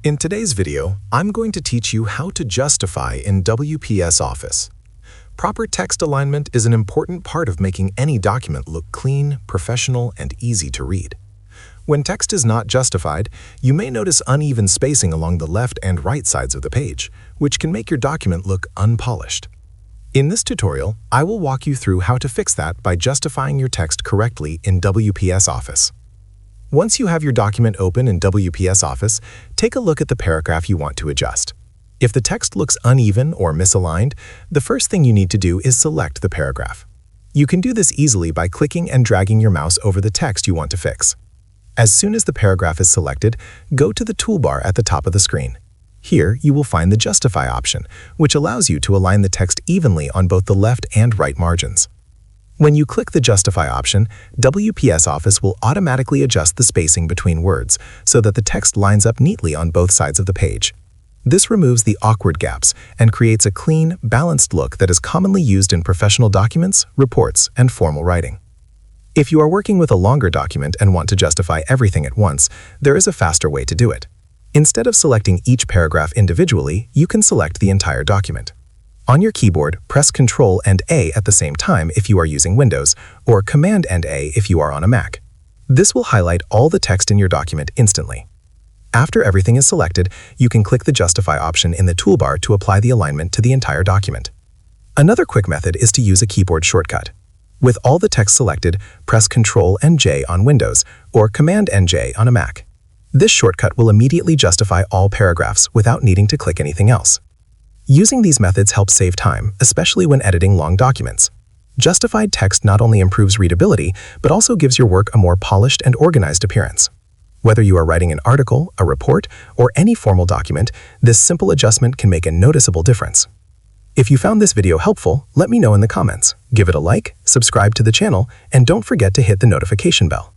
In today's video, I'm going to teach you how to justify in WPS Office. Proper text alignment is an important part of making any document look clean, professional, and easy to read. When text is not justified, you may notice uneven spacing along the left and right sides of the page, which can make your document look unpolished. In this tutorial, I will walk you through how to fix that by justifying your text correctly in WPS Office. Once you have your document open in WPS Office, take a look at the paragraph you want to adjust. If the text looks uneven or misaligned, the first thing you need to do is select the paragraph. You can do this easily by clicking and dragging your mouse over the text you want to fix. As soon as the paragraph is selected, go to the toolbar at the top of the screen. Here, you will find the Justify option, which allows you to align the text evenly on both the left and right margins. When you click the Justify option, WPS Office will automatically adjust the spacing between words so that the text lines up neatly on both sides of the page. This removes the awkward gaps and creates a clean, balanced look that is commonly used in professional documents, reports, and formal writing. If you are working with a longer document and want to justify everything at once, there is a faster way to do it. Instead of selecting each paragraph individually, you can select the entire document. On your keyboard, press Ctrl and A at the same time if you are using Windows, or Command and A if you are on a Mac. This will highlight all the text in your document instantly. After everything is selected, you can click the Justify option in the toolbar to apply the alignment to the entire document. Another quick method is to use a keyboard shortcut. With all the text selected, press Ctrl and J on Windows, or Command and J on a Mac. This shortcut will immediately justify all paragraphs without needing to click anything else. Using these methods helps save time, especially when editing long documents. Justified text not only improves readability, but also gives your work a more polished and organized appearance. Whether you are writing an article, a report, or any formal document, this simple adjustment can make a noticeable difference. If you found this video helpful, let me know in the comments. Give it a like, subscribe to the channel, and don't forget to hit the notification bell.